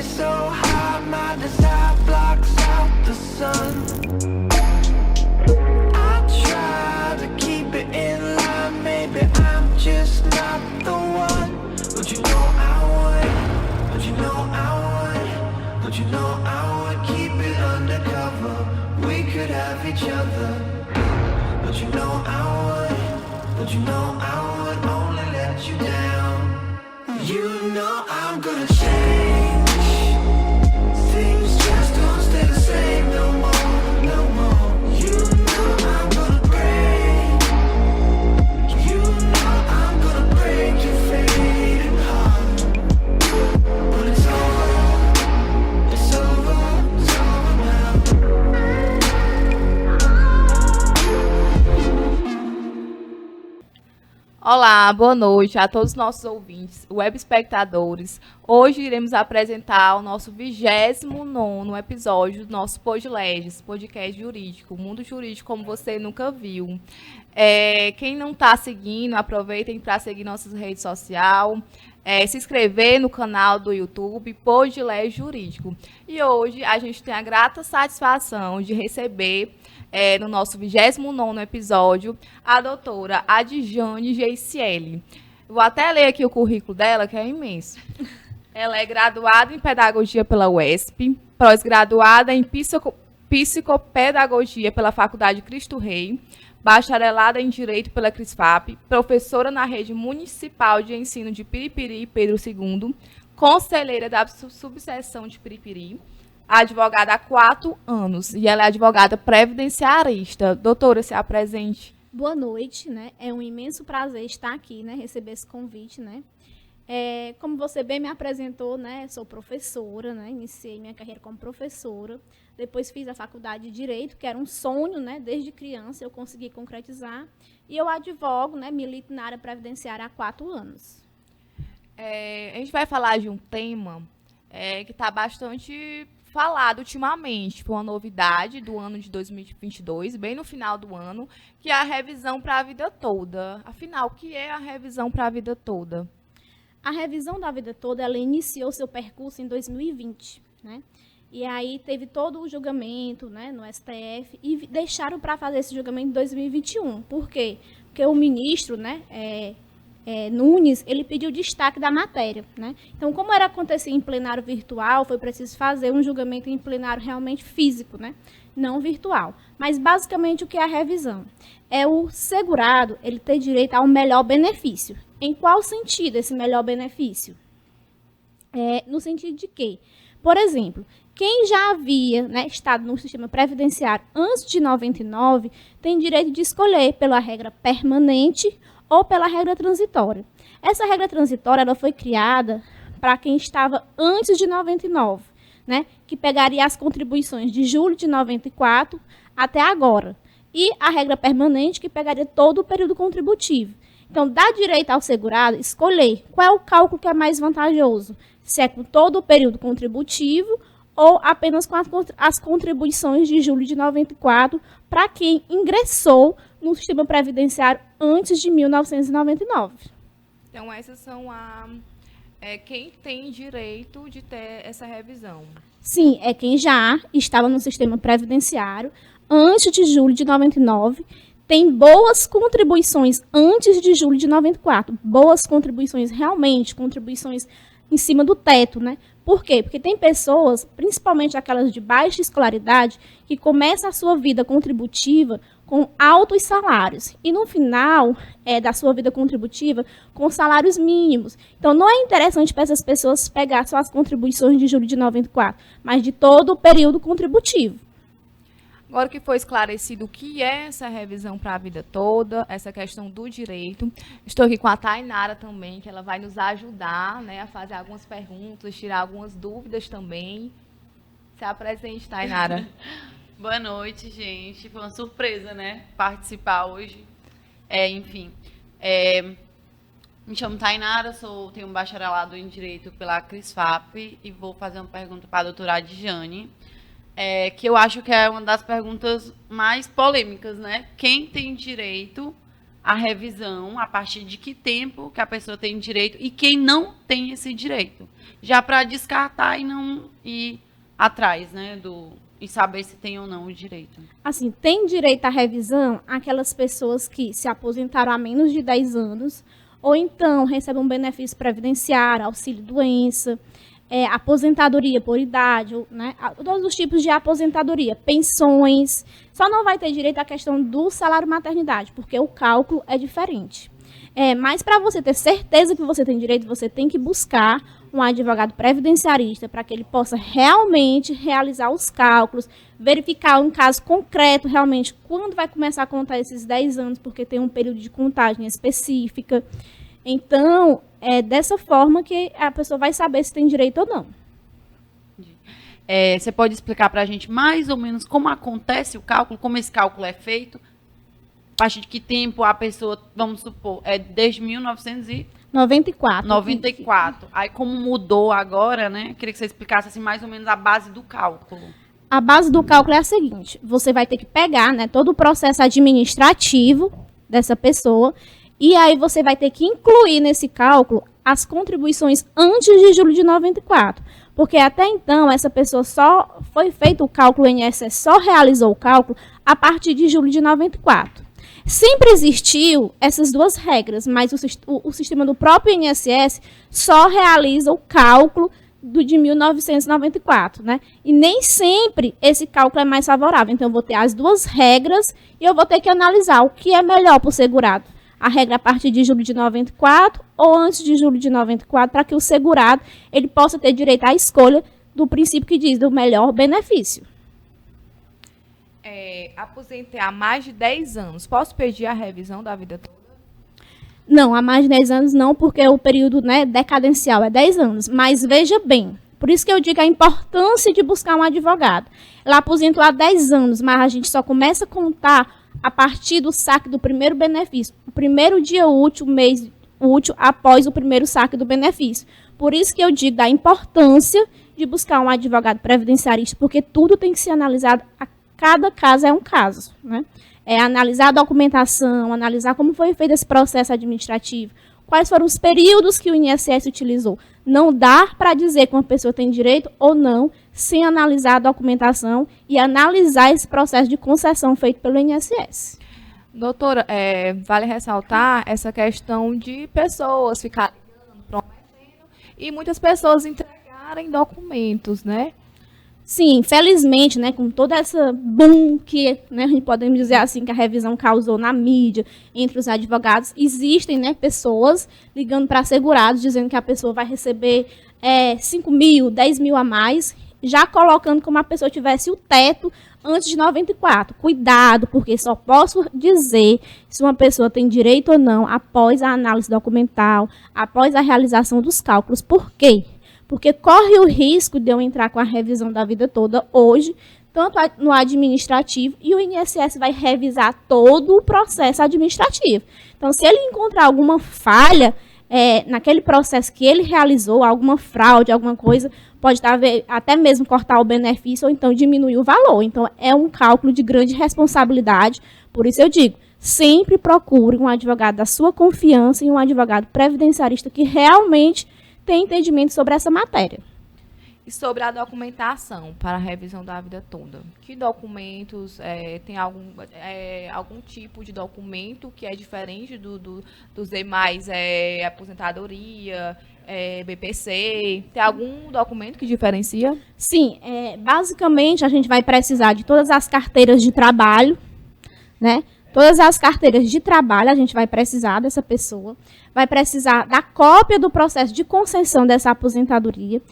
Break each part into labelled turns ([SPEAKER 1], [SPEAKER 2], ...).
[SPEAKER 1] me so hot, my desire blocks out the sun. I try to keep it in line, maybe I'm just not the one. But you know I would, but you know I would, but you know I would keep it undercover. We could have each other, but you know I would, but you know I would only let you down. You know I'm gonna change. Things just don't stay the same no more, no more. You know I'm gonna break. You know I'm gonna break your fading heart. But it's over, it's over, it's over now.
[SPEAKER 2] Olá, boa noite a todos os nossos ouvintes, web espectadores. Hoje iremos apresentar o nosso 29º episódio do nosso Podleges, podcast jurídico, mundo jurídico como você nunca viu. Quem não está seguindo, aproveitem para seguir nossas redes sociais, se inscrever no canal do YouTube Podleges Jurídico. E hoje a gente tem a grata satisfação de receber no nosso 29º episódio, a doutora Adjane Geicieli. Vou até ler aqui o currículo dela, que é imenso. Ela é graduada em Pedagogia pela UESP, pós-graduada em Psicopedagogia pela Faculdade Cristo Rei, bacharelada em Direito pela CRISFAP, professora na Rede Municipal de Ensino de Piripiri, Pedro II, conselheira da subseção de Piripiri, advogada há 4 anos, e ela é advogada previdenciarista. Doutora, se apresente.
[SPEAKER 3] Boa noite, né? É um imenso prazer estar aqui, né? Receber esse convite, né? Como você bem me apresentou, né? Sou professora, né? Iniciei minha carreira como professora. Depois fiz a faculdade de Direito, que era um sonho, né? Desde criança eu consegui concretizar. E eu advogo, né? Milito na área previdenciária há 4 anos.
[SPEAKER 2] A gente vai falar de um tema que está bastante falado ultimamente, foi uma novidade do ano de 2022, bem no final do ano, que é a revisão para a vida toda. Afinal, o que é a revisão para a vida toda?
[SPEAKER 3] A revisão da vida toda, ela iniciou seu percurso em 2020, né? E aí teve todo o julgamento, né, no STF e deixaram para fazer esse julgamento em 2021. Por quê? Porque o ministro, né, Nunes, ele pediu destaque da matéria, né? Então, como era acontecer em plenário virtual, foi preciso fazer um julgamento em plenário realmente físico, né? Não virtual. Mas, basicamente, o que é a revisão? É o segurado, ele ter direito ao melhor benefício. Em qual sentido esse melhor benefício? No sentido de que, por exemplo, quem já havia, né, estado no sistema previdenciário antes de 99 tem direito de escolher pela regra permanente ou pela regra transitória. Essa regra transitória ela foi criada para quem estava antes de 99, né, que pegaria as contribuições de julho de 94 até agora. E a regra permanente que pegaria todo o período contributivo. Então, dá direito ao segurado escolher qual é o cálculo que é mais vantajoso, se é com todo o período contributivo ou apenas com as contribuições de julho de 94 para quem ingressou no sistema previdenciário antes de 1999.
[SPEAKER 2] Então, essas são quem tem direito de ter essa revisão.
[SPEAKER 3] Sim, é quem já estava no sistema previdenciário antes de julho de 99, tem boas contribuições antes de julho de 94. Boas contribuições, realmente, contribuições em cima do teto, né? Por quê? Porque tem pessoas, principalmente aquelas de baixa escolaridade, que começam a sua vida contributiva com altos salários e no final da sua vida contributiva com salários mínimos. Então, não é interessante para essas pessoas pegar só as contribuições de julho de 94, mas de todo o período contributivo.
[SPEAKER 2] Agora que foi esclarecido o que é essa revisão para a vida toda, essa questão do direito, estou aqui com a Tainara também, que ela vai nos ajudar, né, a fazer algumas perguntas, tirar algumas dúvidas também. Se apresente, Tainara.
[SPEAKER 4] Boa noite, gente. Foi uma surpresa, né, participar hoje. Me chamo Tainara, tenho um bacharelado em Direito pela CRISFAP e vou fazer uma pergunta para a doutora Adjane. Que eu acho que é uma das perguntas mais polêmicas, né? Quem tem direito à revisão, a partir de que tempo que a pessoa tem direito e quem não tem esse direito. já para descartar e não ir atrás, né, e saber se tem ou não o direito.
[SPEAKER 3] Assim, tem direito à revisão aquelas pessoas que se aposentaram há menos de 10 anos, ou então recebem um benefício previdenciário, auxílio-doença, aposentadoria por idade, né, todos os tipos de aposentadoria, pensões. Só não vai ter direito à questão do salário-maternidade, porque o cálculo é diferente. Mas para você ter certeza que você tem direito, você tem que buscar um advogado previdenciarista para que ele possa realmente realizar os cálculos, verificar um caso concreto, realmente, quando vai começar a contar esses 10 anos, porque tem um período de contagem específica. Então, é dessa forma que a pessoa vai saber se tem direito ou não.
[SPEAKER 4] Você pode explicar para a gente mais ou menos como acontece o cálculo, como esse cálculo é feito? A partir de que tempo a pessoa, vamos supor, desde 1994. Aí como mudou agora, né? Queria que você explicasse assim, mais ou menos a base do cálculo.
[SPEAKER 3] A base do cálculo é a seguinte: você vai ter que pegar, né, todo o processo administrativo dessa pessoa e aí você vai ter que incluir nesse cálculo as contribuições antes de julho de 94. Porque até então, essa pessoa só foi feito o cálculo, o INSS só realizou o cálculo a partir de julho de 94. Sempre existiu essas duas regras, mas o sistema do próprio INSS só realiza o cálculo de 1994, né? E nem sempre esse cálculo é mais favorável. Então, eu vou ter as duas regras e eu vou ter que analisar o que é melhor para o segurado. A regra a partir de julho de 94 ou antes de julho de 94, para que o segurado ele possa ter direito à escolha do princípio que diz do melhor benefício.
[SPEAKER 2] Aposentei há mais de 10 anos. Posso pedir a revisão da vida toda?
[SPEAKER 3] Não, há mais de 10 anos não, porque o período, né, decadencial é 10 anos. Mas veja bem, por isso que eu digo a importância de buscar um advogado. Ela aposentou há 10 anos, mas a gente só começa a contar a partir do saque do primeiro benefício. O primeiro dia útil, mês útil, após o primeiro saque do benefício. Por isso que eu digo da importância de buscar um advogado previdenciarista, porque tudo tem que ser analisado, cada caso é um caso, né? Analisar a documentação, analisar como foi feito esse processo administrativo, quais foram os períodos que o INSS utilizou. Não dá para dizer que uma pessoa tem direito ou não, sem analisar a documentação e analisar esse processo de concessão feito pelo INSS.
[SPEAKER 2] Doutora, vale ressaltar essa questão de pessoas ficarem prometendo e muitas pessoas entregarem documentos, né?
[SPEAKER 3] Sim, infelizmente, né, com toda essa boom que, né, a gente pode dizer assim, que a revisão causou na mídia, entre os advogados, existem, né, pessoas ligando para segurados, dizendo que a pessoa vai receber 5 mil, 10 mil a mais, já colocando como a pessoa tivesse o teto antes de 94. Cuidado, porque só posso dizer se uma pessoa tem direito ou não após a análise documental, após a realização dos cálculos. Por quê? Porque corre o risco de eu entrar com a revisão da vida toda hoje, tanto no administrativo, e o INSS vai revisar todo o processo administrativo. Então, se ele encontrar alguma falha naquele processo que ele realizou, alguma fraude, alguma coisa, pode até mesmo cortar o benefício ou então diminuir o valor. Então, é um cálculo de grande responsabilidade. Por isso eu digo, sempre procure um advogado da sua confiança e um advogado previdenciarista que realmente tem entendimento sobre essa matéria.
[SPEAKER 2] E sobre a documentação para a revisão da vida toda? Que documentos, tem algum tipo de documento que é diferente dos demais, aposentadoria, BPC? Tem algum documento que diferencia?
[SPEAKER 3] Sim, basicamente a gente vai precisar de todas as carteiras de trabalho, né? Todas as carteiras de trabalho a gente vai precisar dessa pessoa, vai precisar da cópia do processo de concessão dessa aposentadoria.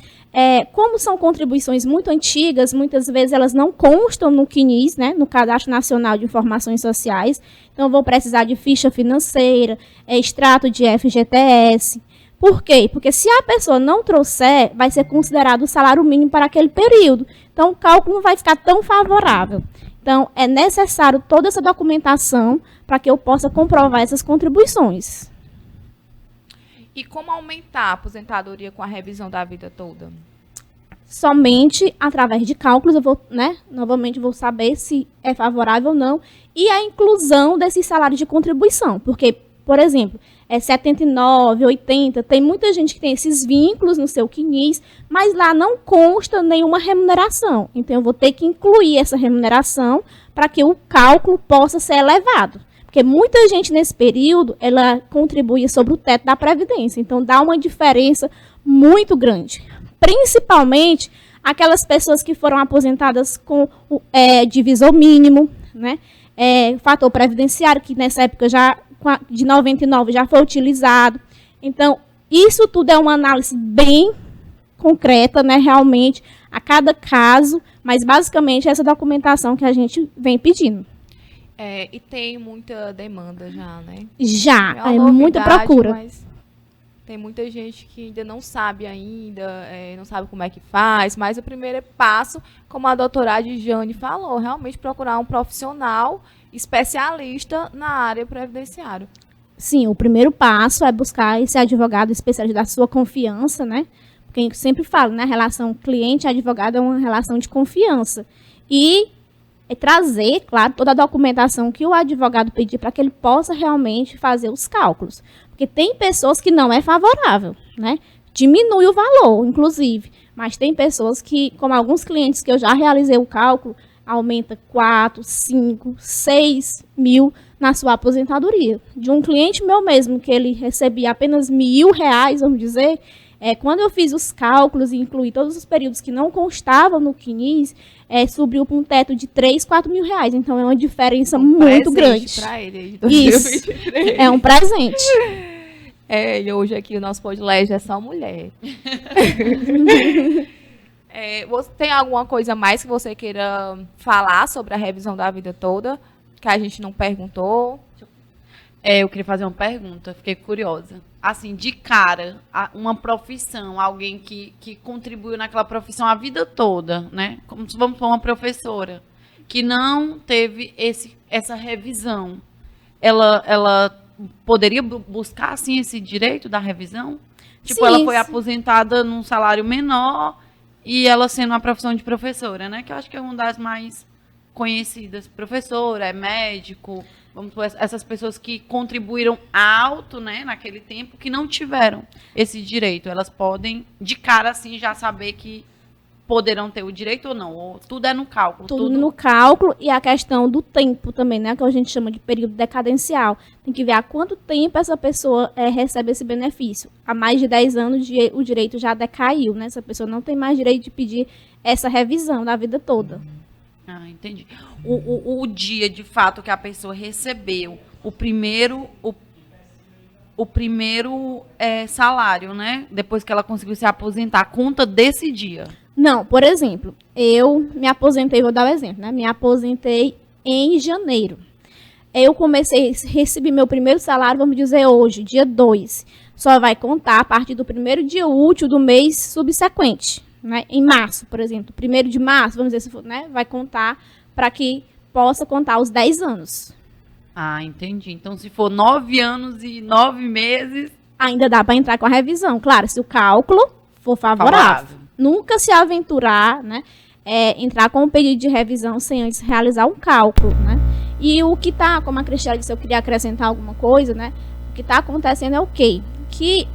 [SPEAKER 3] Como são contribuições muito antigas, muitas vezes elas não constam no CNIS, né, no Cadastro Nacional de Informações Sociais. Então, eu vou precisar de ficha financeira, extrato de FGTS. Por quê? Porque se a pessoa não trouxer, vai ser considerado o salário mínimo para aquele período. Então, o cálculo não vai ficar tão favorável. Então, é necessário toda essa documentação para que eu possa comprovar essas contribuições.
[SPEAKER 2] E como aumentar a aposentadoria com a revisão da vida toda?
[SPEAKER 3] Somente através de cálculos, eu vou, né, novamente vou saber se é favorável ou não. E a inclusão desses salários de contribuição. Porque, por exemplo, 79, 80, tem muita gente que tem esses vínculos no seu CNIS, mas lá não consta nenhuma remuneração. Então, eu vou ter que incluir essa remuneração para que o cálculo possa ser elevado. Porque muita gente nesse período, ela contribuía sobre o teto da Previdência. Então, dá uma diferença muito grande. Principalmente aquelas pessoas que foram aposentadas com divisor mínimo, né? Fator previdenciário, que nessa época de 99 já foi utilizado. Então, isso tudo é uma análise bem concreta, né, realmente, a cada caso, mas basicamente essa documentação que a gente vem pedindo.
[SPEAKER 2] E tem muita demanda já, né?
[SPEAKER 3] Já,
[SPEAKER 2] É uma
[SPEAKER 3] muita
[SPEAKER 2] novidade,
[SPEAKER 3] procura.
[SPEAKER 2] Mas tem muita gente que ainda não sabe ainda, não sabe como é que faz, mas o primeiro passo, como a doutora Adjane falou, realmente procurar um profissional especialista na área previdenciária.
[SPEAKER 3] Sim, o primeiro passo é buscar esse advogado especialista da sua confiança, né? Porque eu sempre falo, né? A relação cliente-advogado é uma relação de confiança. E trazer, claro, toda a documentação que o advogado pedir para que ele possa realmente fazer os cálculos. Porque tem pessoas que não é favorável, né? Diminui o valor, inclusive. Mas tem pessoas que, como alguns clientes que eu já realizei o cálculo, aumenta 4, 5, 6 mil na sua aposentadoria. De um cliente meu mesmo, que ele recebia apenas R$1.000, vamos dizer, quando eu fiz os cálculos e incluí todos os períodos que não constavam no CNIS, subiu para um teto de 3, 4 mil reais. Então, é uma diferença muito grande.
[SPEAKER 2] Para ele aí de 2023.
[SPEAKER 3] Isso, é um presente.
[SPEAKER 2] E hoje aqui o nosso podcast é só mulher. Você tem alguma coisa mais que você queira falar sobre a revisão da vida toda, que a gente não perguntou?
[SPEAKER 4] Eu queria fazer uma pergunta, fiquei curiosa. Assim, de cara, uma profissão, alguém que contribuiu naquela profissão a vida toda, né? Como se vamos para uma professora, que não teve essa revisão, ela poderia buscar, assim, esse direito da revisão? Tipo,
[SPEAKER 3] Sim,
[SPEAKER 4] ela foi
[SPEAKER 3] sim.
[SPEAKER 4] aposentada num salário menor e ela sendo uma profissão de professora, né? Que eu acho que é uma das mais conhecidas. Professora, é médico, vamos supor, essas pessoas que contribuíram alto, né, naquele tempo, que não tiveram esse direito. Elas podem, de cara, assim, já saber que poderão ter o direito ou não. Ou tudo é no cálculo.
[SPEAKER 3] Tudo no cálculo e a questão do tempo também, né? Que a gente chama de período decadencial. Tem que ver há quanto tempo essa pessoa recebe esse benefício. Há mais de 10 anos o direito já decaiu, né? Essa pessoa não tem mais direito de pedir essa revisão da vida toda.
[SPEAKER 4] Ah, entendi. O dia, de fato, que a pessoa recebeu o primeiro salário, né? Depois que ela conseguiu se aposentar, conta desse dia.
[SPEAKER 3] Não, por exemplo, eu me aposentei, vou dar um exemplo, né? Me aposentei em janeiro. Eu recebi meu primeiro salário, vamos dizer hoje, dia 2. Só vai contar a partir do primeiro dia útil do mês subsequente, né? Em março, por exemplo. 1º de março, vamos dizer, né? Vai contar para que possa contar os 10 anos.
[SPEAKER 4] Ah, entendi. Então, se for 9 anos e 9 meses...
[SPEAKER 3] Ainda dá para entrar com a revisão. Claro, se o cálculo for favorável. Nunca se aventurar, né? Entrar com um pedido de revisão sem antes realizar um cálculo, né? E o que está, como a Cristiane disse, eu queria acrescentar alguma coisa, né? O que está acontecendo é o quê? Que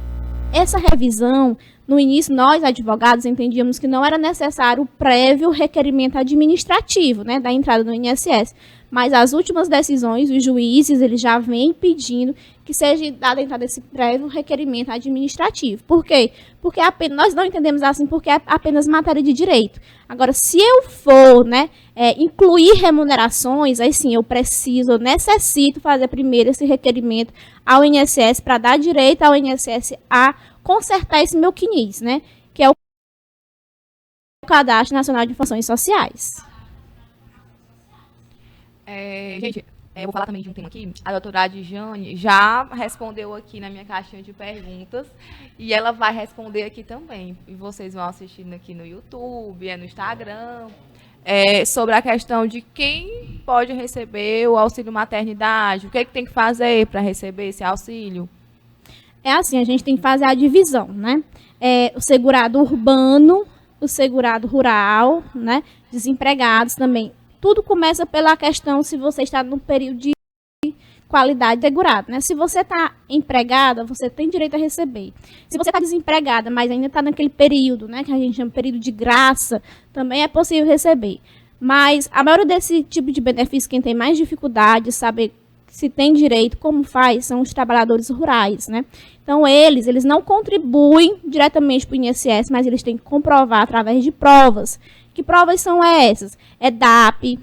[SPEAKER 3] essa revisão, no início, nós, advogados, entendíamos que não era necessário o prévio requerimento administrativo, né, da entrada no INSS. Mas as últimas decisões, os juízes, eles já vêm pedindo que seja dada a entrada desse prévio requerimento administrativo. Por quê? Porque nós não entendemos assim porque é apenas matéria de direito. Agora, se eu for, né, incluir remunerações, aí sim, eu necessito fazer primeiro esse requerimento ao INSS para dar direito ao INSS a consertar esse meu CNIS, né, que é o Cadastro Nacional de Informações Sociais.
[SPEAKER 2] Gente, eu vou falar também de um tema aqui. A doutora Adjane já respondeu aqui na minha caixinha de perguntas e ela vai responder aqui também. E vocês vão assistindo aqui no YouTube, no Instagram, sobre a questão de quem pode receber o auxílio maternidade, o que tem que fazer para receber esse auxílio.
[SPEAKER 3] É assim, a gente tem que fazer a divisão, né? O segurado urbano, o segurado rural, né? Desempregados também. Tudo começa pela questão se você está no período qualidade segurada, né? Se você está empregada, você tem direito a receber. Se você está desempregada, mas ainda está naquele período, né, que a gente chama de período de graça, também é possível receber. Mas a maioria desse tipo de benefício, quem tem mais dificuldade, saber se tem direito, como faz, são os trabalhadores rurais, né? Então, eles não contribuem diretamente para o INSS, mas eles têm que comprovar através de provas. Que provas são essas? É DAP,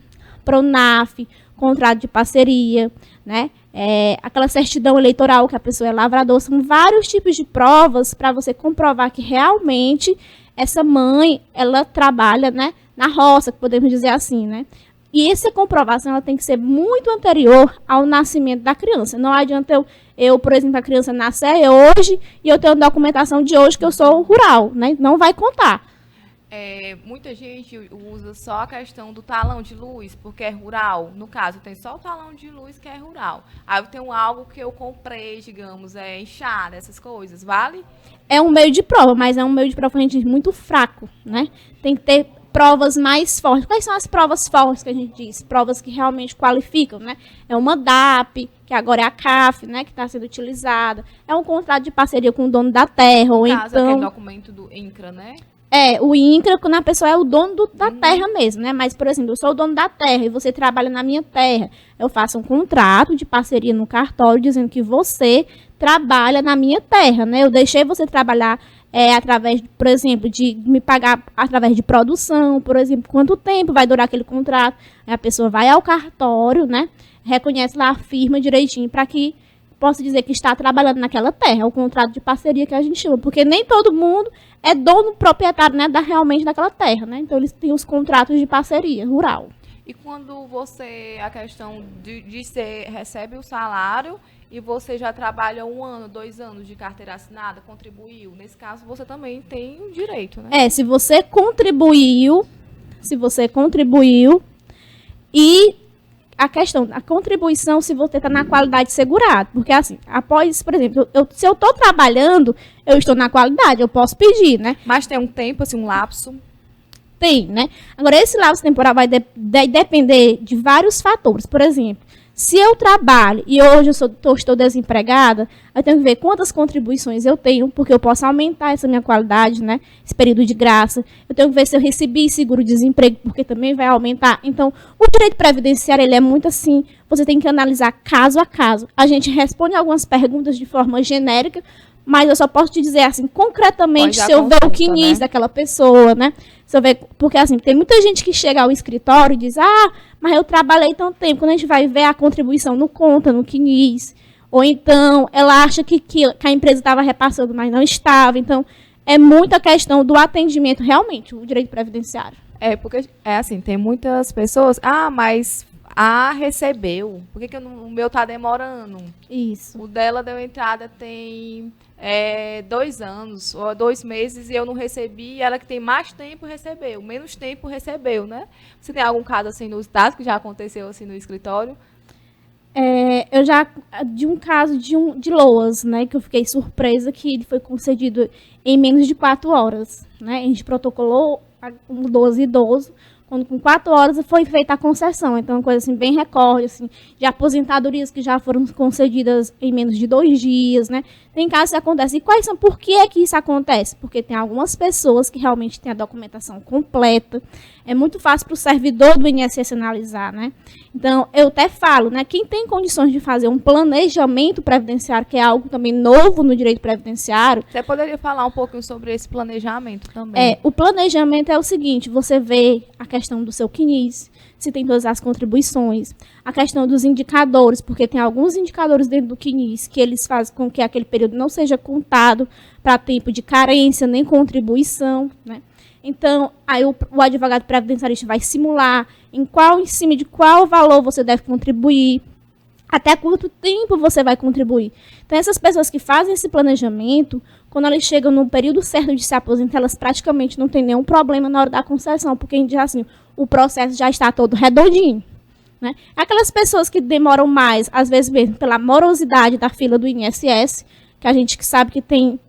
[SPEAKER 3] PRONAF, contrato de parceria, né? Aquela certidão eleitoral que a pessoa é lavrador. São vários tipos de provas para você comprovar que realmente essa mãe, ela trabalha, né, na roça, podemos dizer assim, né? E essa comprovação ela tem que ser muito anterior ao nascimento da criança. Não adianta eu, por exemplo, a criança nascer hoje e eu tenho documentação de hoje que eu sou rural, né? Não vai contar.
[SPEAKER 2] Muita gente usa só a questão do talão de luz, porque é rural. No caso, tem só o talão de luz que é rural. Aí eu tenho algo que eu comprei, digamos, enxada, essas coisas, vale?
[SPEAKER 3] É um meio de prova, mas é um meio de prova, gente, muito fraco, né? Tem que ter provas mais fortes. Quais são as provas fortes que a gente diz? Provas que realmente qualificam, né? É uma DAP, que agora é a CAF, né, que está sendo utilizada. É um contrato de parceria com o dono da terra, ou
[SPEAKER 2] caso,
[SPEAKER 3] então...
[SPEAKER 2] aquele documento do INCRA, né?
[SPEAKER 3] O INCRA, quando a pessoa é o dono da terra mesmo, né? Mas, por exemplo, eu sou o dono da terra e você trabalha na minha terra. Eu faço um contrato de parceria no cartório dizendo que você trabalha na minha terra, né? Eu deixei você trabalhar através, por exemplo, de me pagar através de produção, por exemplo, quanto tempo vai durar aquele contrato. Aí a pessoa vai ao cartório, né? Reconhece lá a firma direitinho para que possa dizer que está trabalhando naquela terra. É o contrato de parceria que a gente chama, porque nem todo mundo é dono proprietário, né, realmente daquela terra, né? Então eles têm os contratos de parceria rural.
[SPEAKER 2] E quando você, a questão de ser, recebe o salário e você já trabalha 1 ano, 2 anos de carteira assinada, contribuiu, nesse caso você também tem o direito, né?
[SPEAKER 3] Se você contribuiu e a questão da contribuição, se você está na qualidade segurada, porque assim, após, por exemplo, se eu estou trabalhando, eu estou na qualidade, eu posso pedir, né?
[SPEAKER 2] Mas tem um tempo, assim, um lapso?
[SPEAKER 3] Tem, né? Agora, esse lapso temporal vai depender de vários fatores. Por exemplo, se eu trabalho e hoje estou desempregada, eu tenho que ver quantas contribuições eu tenho, porque eu posso aumentar essa minha qualidade, né? Esse período de graça. Eu tenho que ver se eu recebi seguro-desemprego, porque também vai aumentar. Então, o direito previdenciário, ele é muito assim, você tem que analisar caso a caso. A gente responde algumas perguntas de forma genérica, mas eu só posso te dizer assim, concretamente, se eu ver o CNIS, né, daquela pessoa, né? Se eu ver, porque assim, tem muita gente que chega ao escritório e diz, mas eu trabalhei tanto tempo. Quando a gente vai ver a contribuição não conta no CNIS. Ou então, ela acha que a empresa estava repassando, mas não estava. Então, é muita questão do atendimento, realmente, o direito previdenciário.
[SPEAKER 2] Porque, assim, tem muitas pessoas, mas... recebeu. Por que o meu tá demorando?
[SPEAKER 3] Isso.
[SPEAKER 2] O dela deu entrada tem 2 anos, ou 2 meses, e eu não recebi. E ela que tem mais tempo recebeu, menos tempo recebeu, né? Você tem algum caso assim no estado que já aconteceu assim no escritório?
[SPEAKER 3] Eu já, de um caso de LOAS, né, que eu fiquei surpresa que ele foi concedido em menos de 4 horas, né? A gente protocolou um 12 idoso, quando com 4 horas foi feita a concessão. Então, uma coisa assim, bem recorde, assim, de aposentadorias que já foram concedidas em menos de 2 dias, né? Tem casos que acontecem. E por que é que isso acontece? Porque tem algumas pessoas que realmente têm a documentação completa. É muito fácil para o servidor do INSS analisar, né? Então, eu até falo, né? Quem tem condições de fazer um planejamento previdenciário, que é algo também novo no direito previdenciário.
[SPEAKER 2] Você poderia falar um pouquinho sobre esse planejamento também?
[SPEAKER 3] O planejamento é o seguinte, você vê a questão do seu CNIS, se tem todas as contribuições, a questão dos indicadores, porque tem alguns indicadores dentro do CNIS que eles fazem com que aquele período não seja contado para tempo de carência, nem contribuição, né? Então, aí o advogado previdenciarista vai simular em cima de qual valor você deve contribuir, até quanto tempo você vai contribuir. Então, essas pessoas que fazem esse planejamento, quando elas chegam no período certo de se aposentar, elas praticamente não têm nenhum problema na hora da concessão, porque a gente diz assim, o processo já está todo redondinho, né? Aquelas pessoas que demoram mais, às vezes mesmo pela morosidade da fila do INSS, que a gente sabe que tem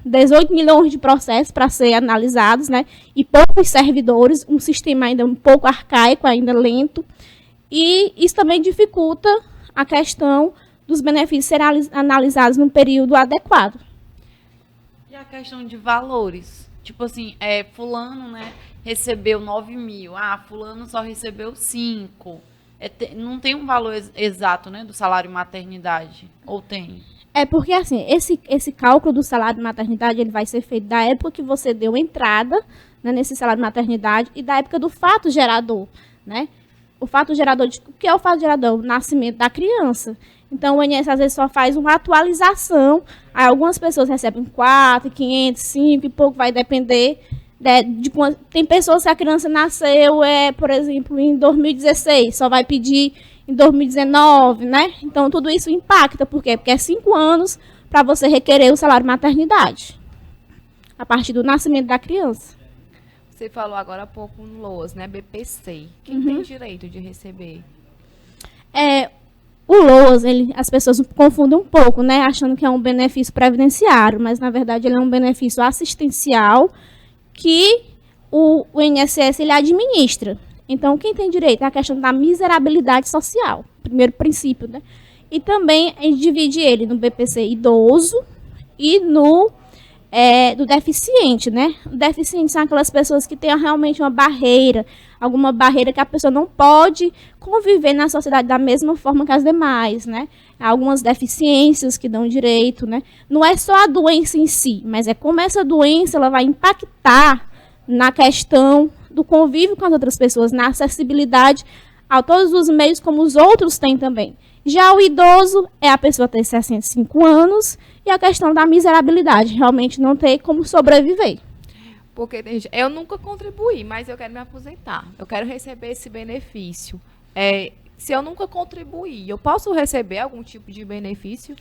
[SPEAKER 3] 18 milhões de processos para ser analisados, né? E poucos servidores, um sistema ainda um pouco arcaico, ainda lento. E isso também dificulta a questão dos benefícios serem analisados num período adequado.
[SPEAKER 4] E a questão de valores? Tipo assim, fulano, né, recebeu 9 mil. Ah, fulano só recebeu 5. Não tem um valor exato, né, do salário maternidade? Ou tem?
[SPEAKER 3] É porque, assim, esse cálculo do salário de maternidade, ele vai ser feito da época que você deu entrada, né, nesse salário de maternidade e da época do fato gerador, né? O fato gerador, o que é o fato gerador? O nascimento da criança. Então, o INSS, às vezes, só faz uma atualização. Aí, algumas pessoas recebem 4, 500, 5 e pouco, vai depender de quando. Tem pessoas que a criança nasceu, por exemplo, em 2016, só vai pedir em 2019, né? Então, tudo isso impacta. Por quê? Porque é 5 anos para você requerer o salário maternidade, a partir do nascimento da criança.
[SPEAKER 2] Você falou agora há pouco no LOAS, né? BPC. Quem tem direito de receber?
[SPEAKER 3] O LOAS, as pessoas confundem um pouco, né? Achando que é um benefício previdenciário, mas, na verdade, ele é um benefício assistencial que o INSS ele administra. Então, quem tem direito é a questão da miserabilidade social, primeiro princípio, né? E também a gente divide ele no BPC idoso e no do deficiente, né? O deficiente são aquelas pessoas que têm realmente uma barreira, alguma barreira que a pessoa não pode conviver na sociedade da mesma forma que as demais, né? Há algumas deficiências que dão direito, né? Não é só a doença em si, mas é como essa doença ela vai impactar na questão do convívio com as outras pessoas, na acessibilidade a todos os meios como os outros têm também. Já o idoso é a pessoa ter 65 anos e a questão da miserabilidade, realmente não ter como sobreviver.
[SPEAKER 2] Porque eu nunca contribuí, mas eu quero me aposentar. Eu quero receber esse benefício. Se eu nunca contribuí, eu posso receber algum tipo de benefício?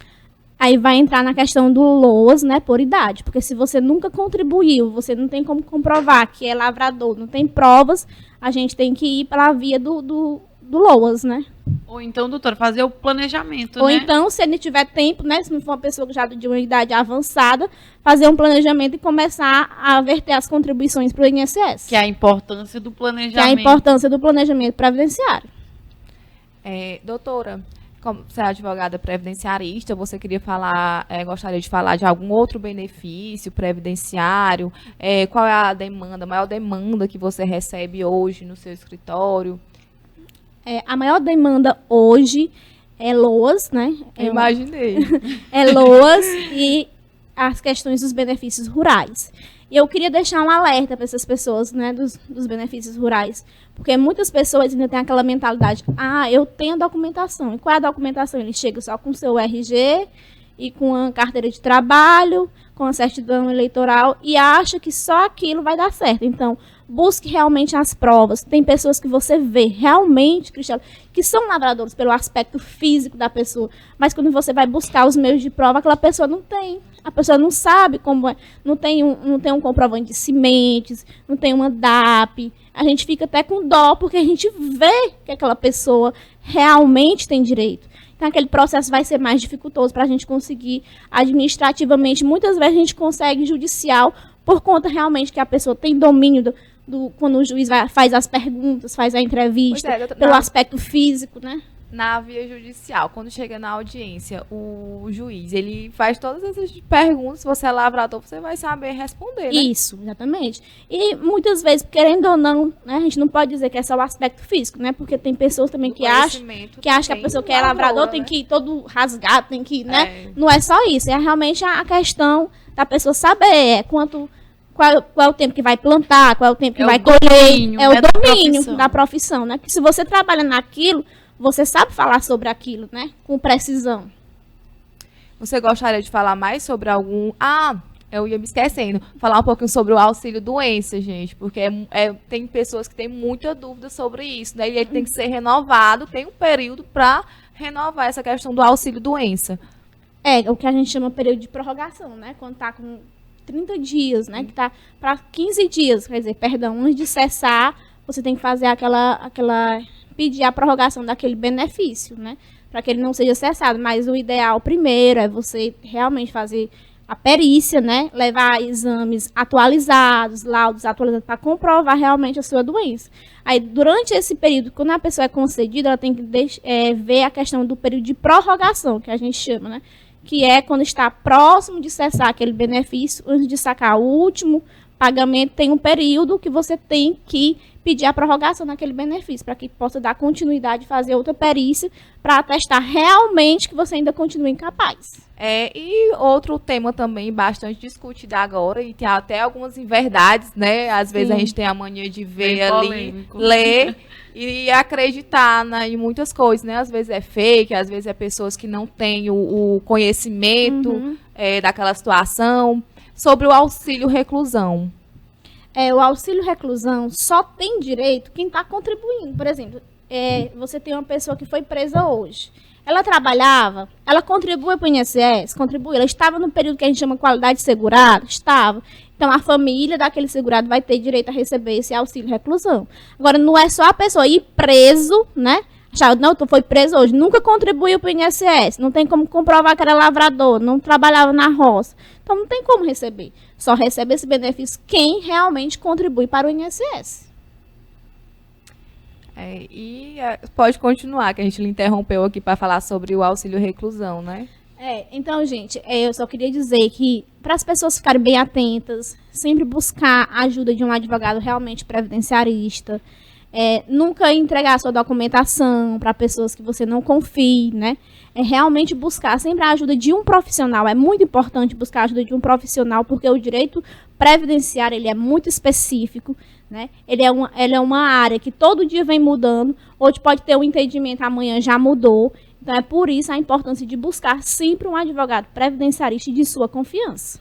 [SPEAKER 3] Aí vai entrar na questão do LOAS, né, por idade. Porque se você nunca contribuiu, você não tem como comprovar que é lavrador, não tem provas, a gente tem que ir pela via do LOAS, né?
[SPEAKER 4] Ou então, doutora, fazer o planejamento,
[SPEAKER 3] Ou
[SPEAKER 4] né?
[SPEAKER 3] então, se ele tiver tempo, né, se não for uma pessoa já de uma idade avançada, fazer um planejamento e começar a verter as contribuições para o INSS.
[SPEAKER 4] Que é a importância do
[SPEAKER 3] Que é a
[SPEAKER 4] planejamento.
[SPEAKER 3] importância do planejamento previdenciário.
[SPEAKER 2] Doutora, como você é advogada previdenciarista, você queria falar, gostaria de falar de algum outro benefício previdenciário? Qual é a maior demanda que você recebe hoje no seu escritório?
[SPEAKER 3] A maior demanda hoje é LOAS, né?
[SPEAKER 2] Imaginei.
[SPEAKER 3] É LOAS e as questões dos benefícios rurais. E eu queria deixar um alerta para essas pessoas, né, dos benefícios rurais. Porque muitas pessoas ainda têm aquela mentalidade, eu tenho documentação. E qual é a documentação? Ele chega só com o seu RG e com a carteira de trabalho, com a certidão eleitoral e acha que só aquilo vai dar certo. Então, busque realmente as provas. Tem pessoas que você vê realmente, Cristiano, que são lavradores pelo aspecto físico da pessoa, mas quando você vai buscar os meios de prova, aquela pessoa não tem. A pessoa não sabe como é, não tem um comprovante de sementes, não tem uma DAP. A gente fica até com dó, porque a gente vê que aquela pessoa realmente tem direito. Então, aquele processo vai ser mais dificultoso para a gente conseguir administrativamente. Muitas vezes a gente consegue judicial por conta realmente que a pessoa tem domínio quando o juiz faz as perguntas, faz a entrevista, pelo aspecto físico, né?
[SPEAKER 2] Na via judicial, quando chega na audiência, o juiz, ele faz todas essas perguntas, se você é lavrador, você vai saber responder, né?
[SPEAKER 3] Isso, exatamente. E muitas vezes, querendo ou não, né, a gente não pode dizer que é só o aspecto físico, né? Porque tem pessoas também que acham que a pessoa que é lavrador tem que ir todo rasgado, tem que, né? Não é só isso, é realmente a questão da pessoa saber qual é o tempo que vai plantar, qual é o tempo que vai colher. É o domínio da profissão, né? Que se você trabalha naquilo, você sabe falar sobre aquilo, né? Com precisão.
[SPEAKER 2] Você gostaria de falar mais sobre algum... eu ia me esquecendo. Falar um pouquinho sobre o auxílio-doença, gente. Porque tem pessoas que têm muita dúvida sobre isso, né? E ele tem que ser renovado. Tem um período para renovar essa questão do auxílio-doença.
[SPEAKER 3] É o que a gente chama período de prorrogação, né? Quando está com 30 dias, né? Que está para 15 dias. Quer dizer, perdão, antes de cessar, você tem que fazer pedir a prorrogação daquele benefício, né? Para que ele não seja cessado. Mas o ideal primeiro é você realmente fazer a perícia, né? Levar exames atualizados, laudos atualizados, para comprovar realmente a sua doença. Aí, durante esse período, quando a pessoa é concedida, ela tem que ver a questão do período de prorrogação, que a gente chama, né? Que é quando está próximo de cessar aquele benefício, antes de sacar o último pagamento, tem um período que você tem que pedir a prorrogação naquele benefício, para que possa dar continuidade e fazer outra perícia para atestar realmente que você ainda continua incapaz.
[SPEAKER 2] E outro tema também bastante discutido agora, e tem até algumas inverdades, né? Às vezes a gente tem a mania de ver
[SPEAKER 4] Bem
[SPEAKER 2] ali,
[SPEAKER 4] polêmico.
[SPEAKER 2] ler e acreditar, né, em muitas coisas, né? Às vezes é fake, às vezes é pessoas que não têm o conhecimento daquela situação. Sobre o auxílio reclusão.
[SPEAKER 3] O auxílio reclusão só tem direito quem está contribuindo. Por exemplo, você tem uma pessoa que foi presa hoje. Ela trabalhava, ela contribui para o INSS, contribui. Ela estava no período que a gente chama qualidade segurada? Estava. Então, a família daquele segurado vai ter direito a receber esse auxílio reclusão. Agora, não é só a pessoa ir preso, né? Não, tu foi preso hoje, nunca contribuiu para o INSS, não tem como comprovar que era lavrador, não trabalhava na roça. Então, não tem como receber. Só recebe esse benefício quem realmente contribui para o INSS.
[SPEAKER 2] Pode continuar, que a gente lhe interrompeu aqui para falar sobre o auxílio reclusão, né?
[SPEAKER 3] Então, gente, eu só queria dizer que, para as pessoas ficarem bem atentas, sempre buscar a ajuda de um advogado realmente previdenciarista, nunca entregar a sua documentação para pessoas que você não confie, né? Realmente buscar sempre a ajuda de um profissional. É muito importante buscar a ajuda de um profissional, porque o direito previdenciário ele é muito específico, né? Ele é uma área que todo dia vem mudando. Hoje pode ter um entendimento, amanhã já mudou. Então, é por isso a importância de buscar sempre um advogado previdenciarista de sua confiança.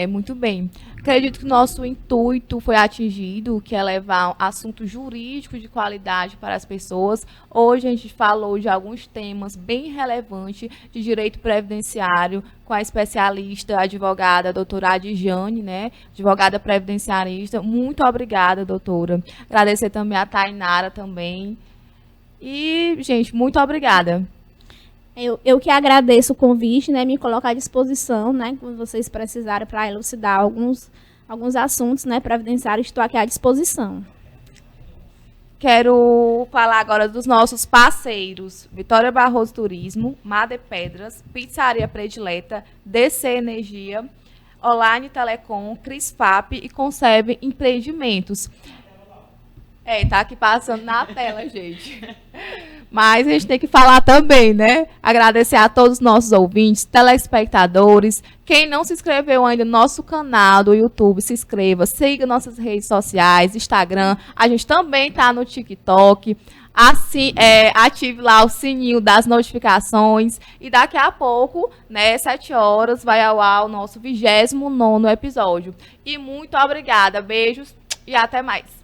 [SPEAKER 2] Muito bem. Acredito que o nosso intuito foi atingido, que é levar assuntos jurídicos de qualidade para as pessoas. Hoje a gente falou de alguns temas bem relevantes de direito previdenciário com a especialista, a advogada, a doutora Adjane, né? Advogada previdenciarista. Muito obrigada, doutora. Agradecer também a Tainara também. E, gente, muito obrigada.
[SPEAKER 3] Eu que agradeço o convite, né, me colocar à disposição, né, quando vocês precisarem para elucidar alguns assuntos, né, previdenciários, estou aqui à disposição.
[SPEAKER 2] Quero falar agora dos nossos parceiros, Vitória Barroso Turismo, Made Pedras, Pizzaria Predileta, DC Energia, Online Telecom, Crisfap e Concebe Empreendimentos. Tá aqui passando na tela, gente. Mas a gente tem que falar também, né? Agradecer a todos os nossos ouvintes, telespectadores. Quem não se inscreveu ainda no nosso canal do YouTube, se inscreva. Siga nossas redes sociais, Instagram. A gente também está no TikTok. Assim, ative lá o sininho das notificações. E daqui a pouco, né, 7 horas, vai ao ar o nosso 29º episódio. E muito obrigada. Beijos e até mais.